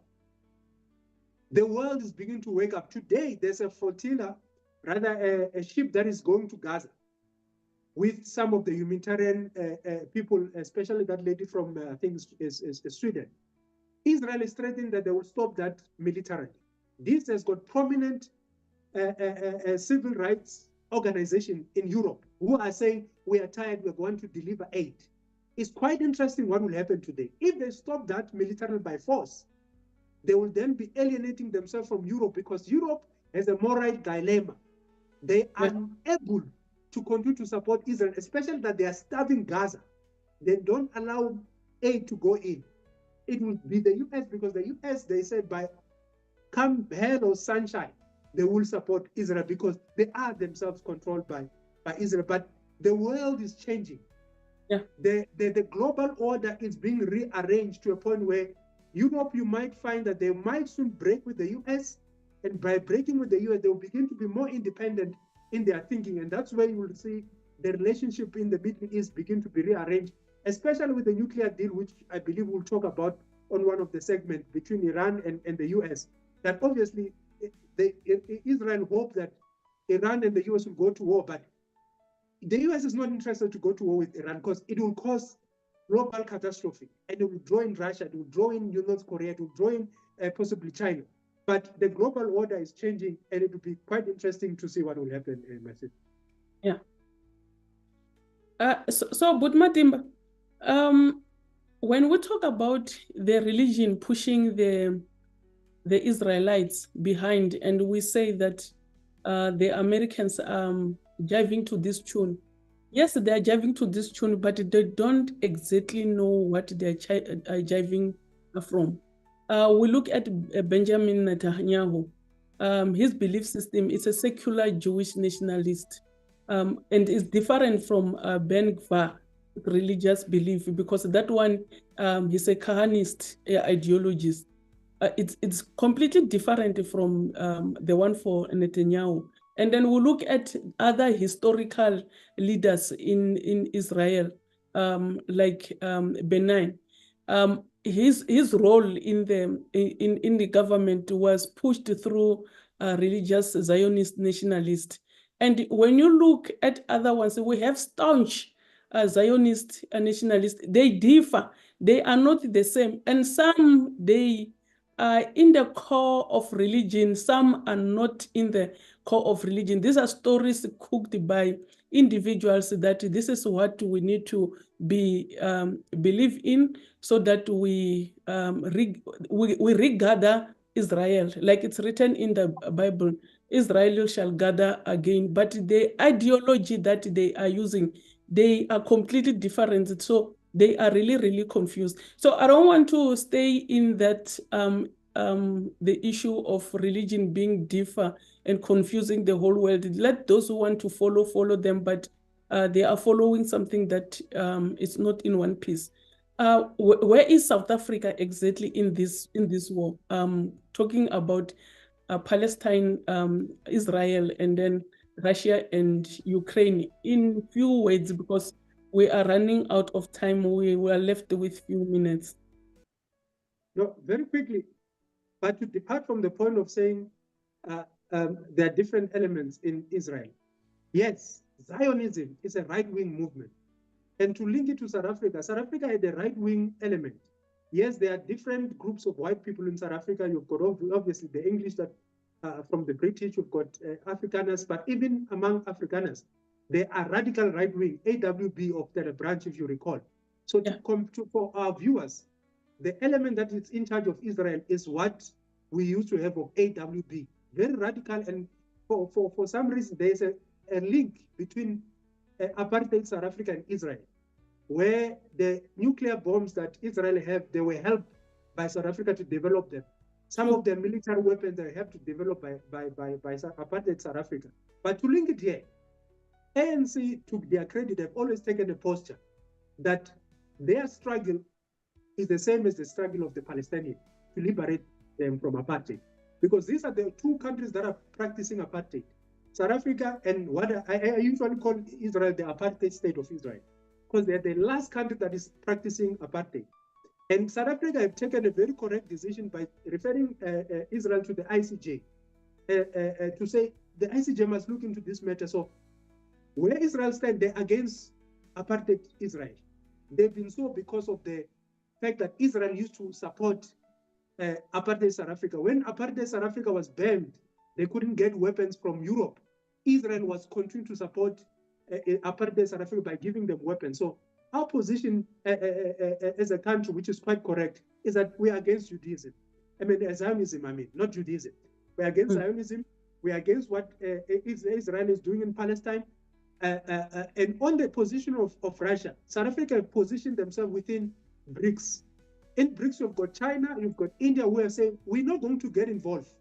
the world is beginning to wake up. Today, there's a flotilla, rather a ship that is going to Gaza with some of the humanitarian people, especially that lady from, I think, is Sweden. Israel is threatening that they will stop that militarily. This has got prominent civil rights organization in Europe who are saying, we are tired, we're going to deliver aid. It's quite interesting what will happen today. If they stop that militarily by force, they will then be alienating themselves from Europe, because Europe has a moral dilemma. They are able to continue to support Israel, especially that they are starving Gaza. They don't allow aid to go in. It will be the US, because the US, they said, by come hell or sunshine, they will support Israel, because they are themselves controlled by Israel. But the world is changing. The global order is being rearranged to a point where Europe, you might find that they might soon break with the US, and by breaking with the US, they will begin to be more independent in their thinking. And that's where you will see the relationship in the Middle East begin to be rearranged, especially with the nuclear deal, which I believe we'll talk about on one of the segments between Iran and the US. That obviously Israel hope that Iran and the US will go to war, but the US is not interested to go to war with Iran, because it will cause global catastrophe, and it will draw in Russia, it will draw in North Korea, it will draw in possibly China. But the global order is changing, and it will be quite interesting to see what will happen in Masjid. Yeah. So Butmatimba, when we talk about the religion pushing the Israelites behind, and we say that the Americans are jiving to this tune. Yes, they are jiving to this tune, but they don't exactly know what they are jiving from. We look at Benjamin Netanyahu. His belief system is a secular Jewish nationalist, and is different from Ben Gvir religious belief, because that one is a Kahanist ideologist. It's completely different from the one for Netanyahu. And then we look at other historical leaders in Israel, like Benin. His role in the government was pushed through religious Zionist nationalists. And when you look at other ones, we have staunch Zionist nationalists. They differ. They are not the same. And some, they are in the core of religion. Some are not in the core of religion. These are stories cooked by individuals that this is what we need to believe in, so that we regather Israel, like it's written in the Bible. Israel shall gather again, but the ideology that they are using, they are completely different. So they are really, really confused. So I don't want to stay in that the issue of religion being differ and confusing the whole world. Let those who want to follow them, but they are following something that is not in one piece. Where is South Africa exactly in this war? Talking about Palestine, Israel, and then Russia and Ukraine in few words, because we are running out of time. We were left with few minutes. No, very quickly, but to depart from the point of saying there are different elements in Israel. Yes, Zionism is a right-wing movement. And to link it to South Africa had a right-wing element. Yes, there are different groups of white people in South Africa. You've got obviously the English that from the British, you've got Afrikaners, but even among Afrikaners, they are radical right-wing, AWB of the branch, if you recall. So for our viewers, the element that is in charge of Israel is what we used to have of AWB, very radical. And for some reason, there is a link between apartheid South Africa and Israel, where the nuclear bombs that Israel have, they were helped by South Africa to develop them. Some of the military weapons they have to develop by apartheid South Africa. But to link it here, ANC, to their credit, have always taken a posture that their struggle is the same as the struggle of the Palestinians. to liberate them from apartheid. Because these are the two countries that are practicing apartheid. South Africa and what I usually call Israel the apartheid state of Israel, because they're the last country that is practicing apartheid. And South Africa have taken a very correct decision by referring Israel to the ICJ to say the ICJ must look into this matter. So where Israel stands, they're against apartheid Israel. They've been so because of the fact that Israel used to support apartheid South Africa. When apartheid South Africa was banned, they couldn't get weapons from Europe. Israel was continuing to support apartheid South Africa by giving them weapons. So our position as a country, which is quite correct, is that we are against Judaism. Zionism, not Judaism. We're against Zionism. We're against what Israel is doing in Palestine. And on the position of Russia, South Africa have positioned themselves within BRICS. In BRICS, you've got China, you've got India, who are saying, we're not going to get involved.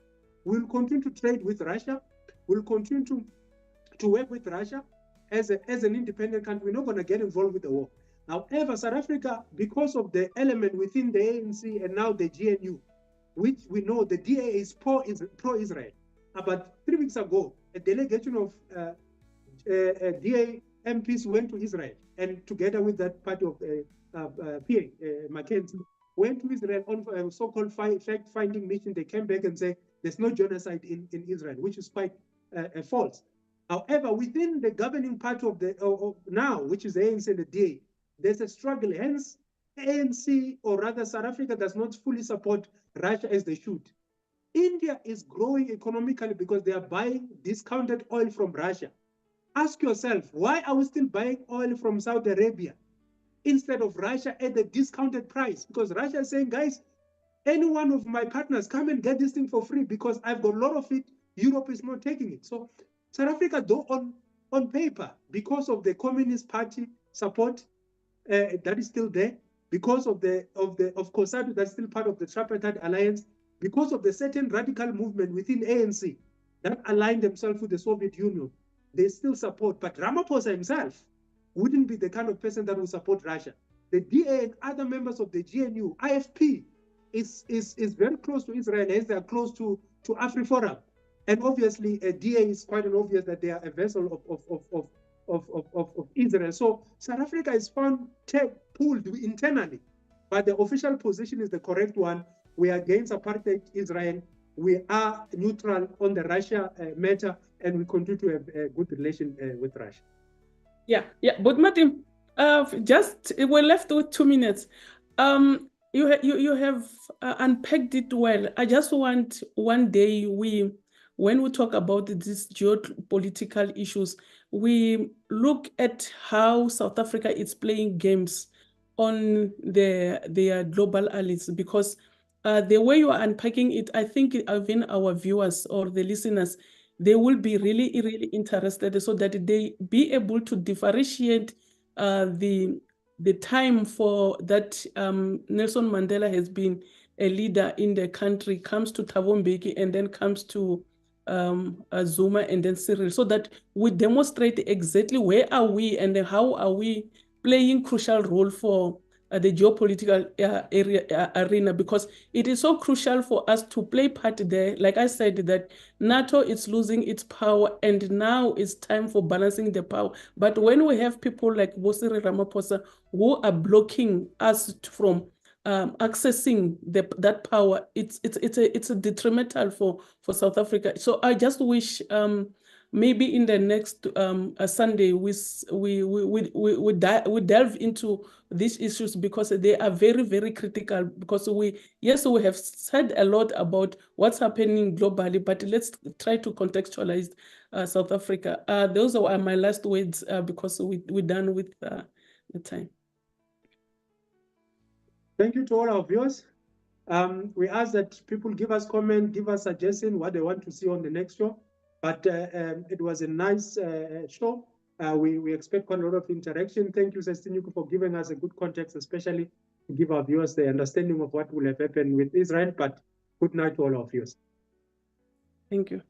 We'll continue to trade with Russia. We'll continue to work with Russia as an independent country. We're not going to get involved with the war. However, South Africa, because of the element within the ANC and now the GNU, which we know the DA is pro-Israel. About 3 weeks ago, a delegation of DA MPs went to Israel, and together with that party of PA, Mackenzie, went to Israel on a so-called fact-finding mission. They came back and say there's no genocide in Israel, which is quite false. However, within the governing party of now, which is the ANC and the DA, there's a struggle. Hence, ANC, or rather South Africa, does not fully support Russia as they should. India is growing economically because they are buying discounted oil from Russia. Ask yourself, why are we still buying oil from Saudi Arabia instead of Russia at the discounted price? Because Russia is saying, guys, any one of my partners, come and get this thing for free because I've got a lot of it. Europe is not taking it. So South Africa, though, on paper, because of the Communist Party support that is still there, because of COSATU that's still part of the tripartite alliance, because of the certain radical movement within ANC that aligned themselves with the Soviet Union, they still support. But Ramaphosa himself wouldn't be the kind of person that would support Russia. The DA and other members of the GNU, IFP, is very close to Israel, as they are close to AfriForum. And obviously, DA is quite an obvious that they are a vessel of Israel. So South Africa is found pulled internally, but the official position is the correct one. We are against apartheid Israel. We are neutral on the Russia matter, and we continue to have a good relation with Russia. Yeah. But Martin, we're left with 2 minutes. You have unpacked it well. I just want one day when we talk about these geopolitical issues, we look at how South Africa is playing games on their global allies, because the way you are unpacking it, I think even our viewers or the listeners, they will be really, really interested, so that they be able to differentiate the time for that Nelson Mandela has been a leader in the country, comes to Thabo Mbeki, and then comes to Zuma, and then Cyril, so that we demonstrate exactly where are we and how are we playing crucial role for the geopolitical arena, because it is so crucial for us to play part there. Like I said, that NATO is losing its power, and now it's time for balancing the power. But when we have people like Cyril Ramaphosa who are blocking us from accessing that power, it's a detrimental for South Africa. So I just wish maybe in the next Sunday we delve into these issues, because they are very, very critical. Because we have said a lot about what's happening globally, but let's try to contextualize South Africa. Those are my last words, because we're done with the time. Thank you to all our viewers. We ask that people give us comment, give us suggestions, what they want to see on the next show. But it was a nice show. We expect quite a lot of interaction. Thank you, Tinyiko, for giving us a good context, especially to give our viewers the understanding of what will have happened with Israel. But good night to all our viewers. Thank you.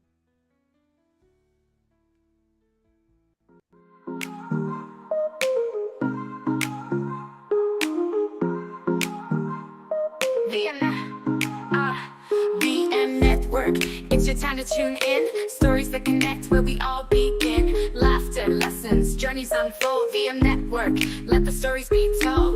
Vienna. Network. It's your time to tune in. Stories that connect where we all begin. Laughter, lessons, journeys unfold. VM Network. Let the stories be told.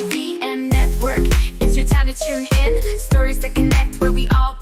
VM Network. It's your time to tune in. Stories that connect where we all